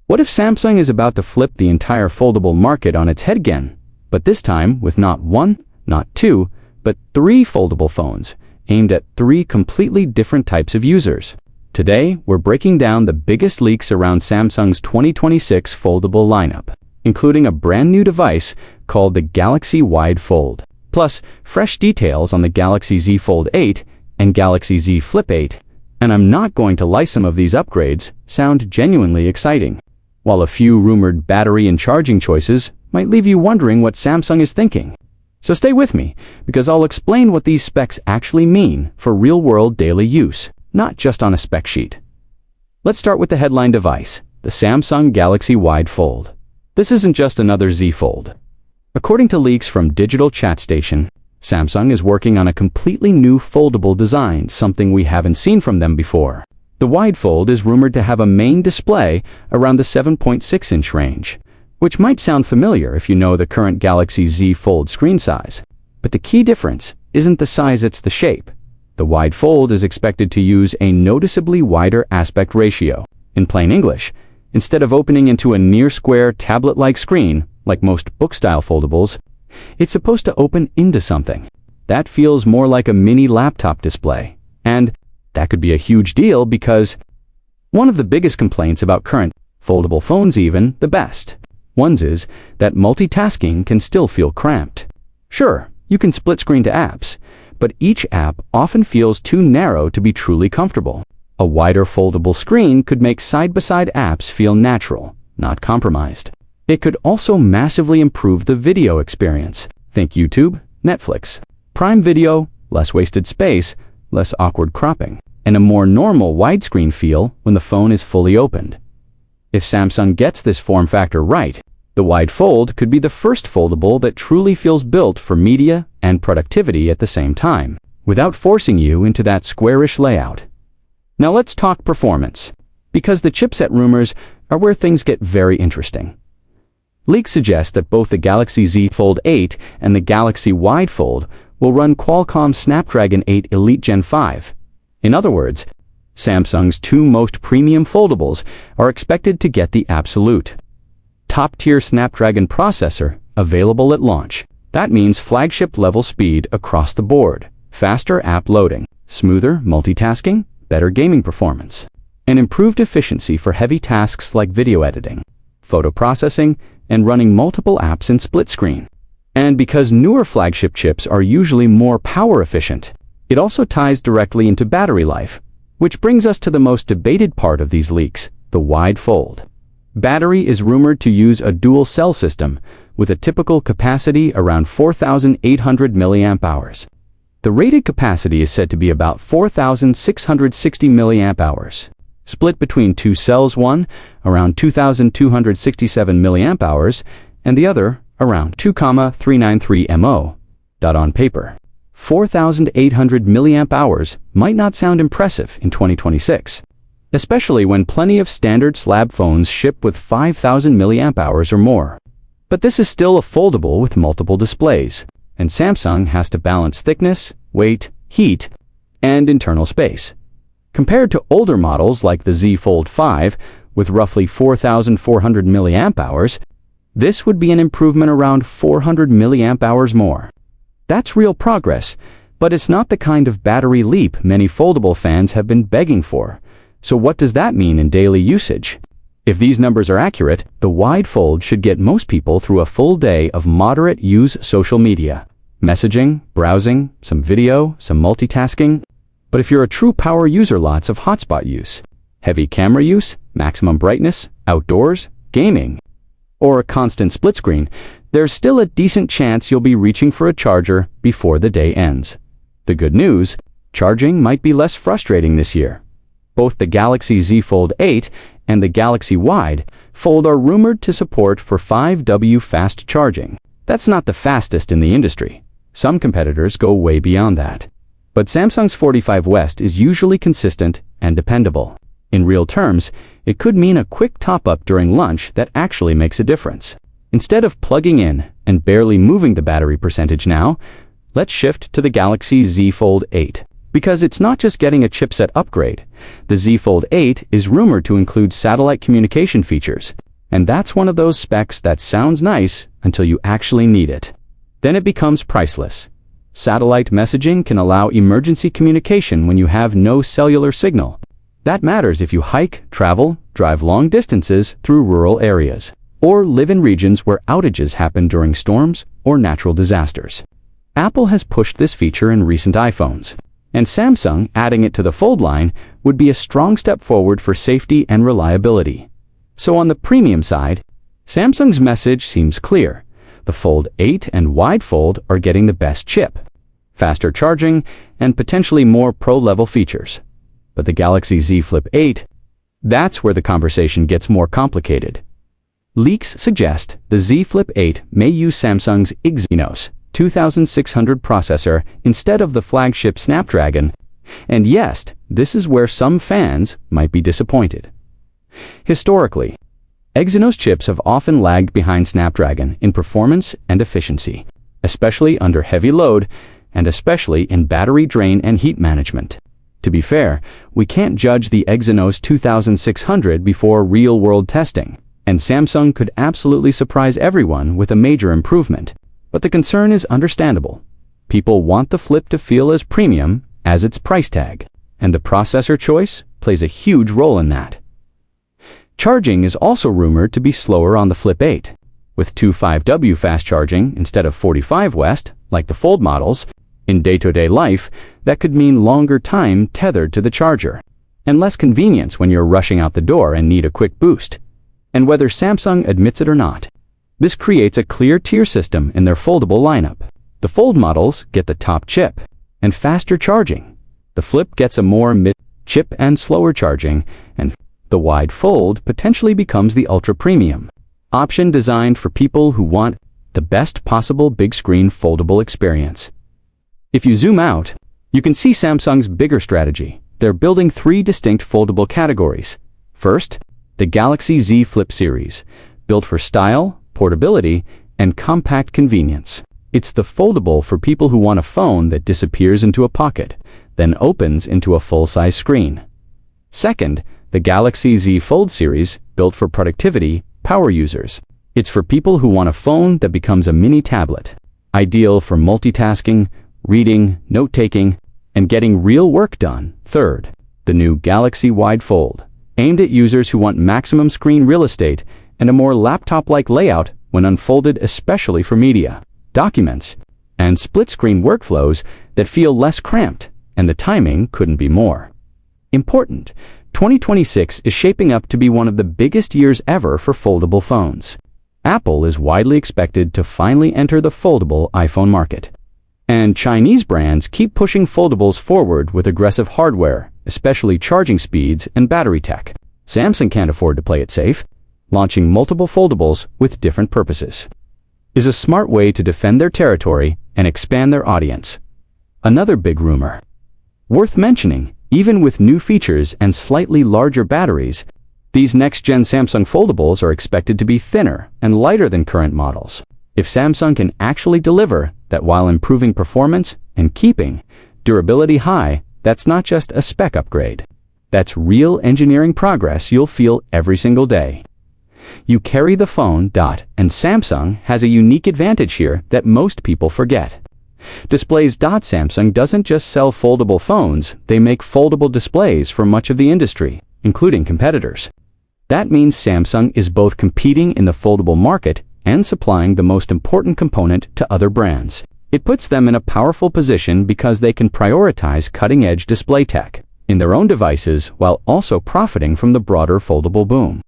What if Samsung is about to flip the entire foldable market on its head again, but this time with not one, not two, but three foldable phones, aimed at three completely different types of users? Today, we're breaking down the biggest leaks around Samsung's 2026 foldable lineup, including a brand new device called the Galaxy Wide Fold, plus fresh details on the Galaxy Z Fold 8 and Galaxy Z Flip 8. And I'm not going to lie, some of these upgrades sound genuinely exciting, while a few rumored battery and charging choices might leave you wondering what Samsung is thinking. So stay with me, because I'll explain what these specs actually mean for real-world daily use, not just on a spec sheet. Let's start with the headline device, the Samsung Galaxy Wide Fold. This isn't just another Z Fold. According to leaks from Digital Chat Station, Samsung is working on a completely new foldable design, something we haven't seen from them before. The Wide Fold is rumored to have a main display around the 7.6-inch range, which might sound familiar if you know the current Galaxy Z Fold screen size. But the key difference isn't the size, it's the shape. The Wide Fold is expected to use a noticeably wider aspect ratio. In plain English, instead of opening into a near-square tablet-like screen, like most book-style foldables, it's supposed to open into something that feels more like a mini laptop display. And that could be a huge deal, because one of the biggest complaints about current foldable phones, even the best ones, is that multitasking can still feel cramped. Sure, you can split screen to apps, but each app often feels too narrow to be truly comfortable. A wider foldable screen could make side-by-side apps feel natural, not compromised. It could also massively improve the video experience. Think YouTube, Netflix, Prime Video, less wasted space, less awkward cropping, and a more normal widescreen feel when the phone is fully opened. If Samsung gets this form factor right, the Wide Fold could be the first foldable that truly feels built for media and productivity at the same time, without forcing you into that squarish layout. Now let's talk performance, because the chipset rumors are where things get very interesting. Leaks suggest that both the Galaxy Z Fold 8 and the Galaxy Wide Fold will run Qualcomm Snapdragon 8 Elite Gen 5. In other words, Samsung's two most premium foldables are expected to get the absolute top-tier Snapdragon processor available at launch. That means flagship-level speed across the board, faster app loading, smoother multitasking, better gaming performance, and improved efficiency for heavy tasks like video editing, photo processing, and running multiple apps in split screen. And because newer flagship chips are usually more power efficient, it also ties directly into battery life, which brings us to the most debated part of these leaks, the Wide Fold. Battery is rumored to use a dual cell system with a typical capacity around 4,800 mAh. The rated capacity is said to be about 4,660 mAh, split between two cells, one around 2,267 mAh and the other around 2,393 mAh. On paper, 4,800 mAh might not sound impressive in 2026, especially when plenty of standard slab phones ship with 5,000 mAh or more. But this is still a foldable with multiple displays, and Samsung has to balance thickness, weight, heat, and internal space. Compared to older models like the Z Fold 5 with roughly 4,400 mAh, this would be an improvement around 400 mAh more. That's real progress, but it's not the kind of battery leap many foldable fans have been begging for. So what does that mean in daily usage? If these numbers are accurate, the Wide Fold should get most people through a full day of moderate use social media, messaging, browsing, some video, some multitasking. But if you're a true power user, lots of hotspot use, heavy camera use, maximum brightness, outdoors, gaming, or a constant split screen, there's still a decent chance you'll be reaching for a charger before the day ends. The good news, charging might be less frustrating this year. Both the Galaxy Z Fold 8 and the Galaxy Wide Fold are rumored to support for 5W fast charging. That's not the fastest in the industry. Some competitors go way beyond that. But Samsung's 45 West is usually consistent and dependable. In real terms, it could mean a quick top-up during lunch that actually makes a difference. Instead of plugging in and barely moving the battery percentage now, let's shift to the Galaxy Z Fold 8. Because it's not just getting a chipset upgrade. The Z Fold 8 is rumored to include satellite communication features, and that's one of those specs that sounds nice until you actually need it. Then it becomes priceless. Satellite messaging can allow emergency communication when you have no cellular signal. That matters if you hike, travel, drive long distances through rural areas, or live in regions where outages happen during storms or natural disasters. Apple has pushed this feature in recent iPhones, and Samsung adding it to the Fold line would be a strong step forward for safety and reliability. So on the premium side, Samsung's message seems clear. The Fold 8 and Wide Fold are getting the best chip, faster charging, and potentially more pro-level features. But the Galaxy Z Flip 8, that's where the conversation gets more complicated. Leaks suggest the Z Flip 8 may use Samsung's Exynos 2600 processor instead of the flagship Snapdragon, and yes, this is where some fans might be disappointed. Historically, Exynos chips have often lagged behind Snapdragon in performance and efficiency, especially under heavy load and especially in battery drain and heat management. To be fair, we can't judge the Exynos 2600 before real-world testing, and Samsung could absolutely surprise everyone with a major improvement. But the concern is understandable. People want the Flip to feel as premium as its price tag, and the processor choice plays a huge role in that. Charging is also rumored to be slower on the Flip 8, with 25W fast charging instead of 45W, like the Fold models. In day-to-day life, that could mean longer time tethered to the charger, and less convenience when you're rushing out the door and need a quick boost. And whether Samsung admits it or not, this creates a clear tier system in their foldable lineup. The Fold models get the top chip and faster charging. The Flip gets a more mid-chip and slower charging, and the Wide Fold potentially becomes the ultra-premium option designed for people who want the best possible big-screen foldable experience. If you zoom out, you can see Samsung's bigger strategy. They're building three distinct foldable categories. First, the Galaxy Z Flip series, built for style, portability, and compact convenience. It's the foldable for people who want a phone that disappears into a pocket, then opens into a full-size screen. Second, the Galaxy Z Fold series, built for productivity, power users. It's for people who want a phone that becomes a mini tablet, ideal for multitasking, reading, note-taking, and getting real work done. Third, the new Galaxy Wide Fold, aimed at users who want maximum screen real estate and a more laptop-like layout when unfolded, especially for media, documents, and split-screen workflows that feel less cramped, and the timing couldn't be more important. 2026 is shaping up to be one of the biggest years ever for foldable phones. Apple is widely expected to finally enter the foldable iPhone market. And Chinese brands keep pushing foldables forward with aggressive hardware, especially charging speeds and battery tech. Samsung can't afford to play it safe. Launching multiple foldables with different purposes is a smart way to defend their territory and expand their audience. Another big rumor worth mentioning, even with new features and slightly larger batteries, these next-gen Samsung foldables are expected to be thinner and lighter than current models. If Samsung can actually deliver that while improving performance and keeping durability high, that's not just a spec upgrade. That's real engineering progress you'll feel every single day. You carry the phone, and Samsung has a unique advantage here that most people forget. Displays. Samsung doesn't just sell foldable phones, they make foldable displays for much of the industry, including competitors. That means Samsung is both competing in the foldable market and supplying the most important component to other brands. It puts them in a powerful position because they can prioritize cutting-edge display tech in their own devices while also profiting from the broader foldable boom.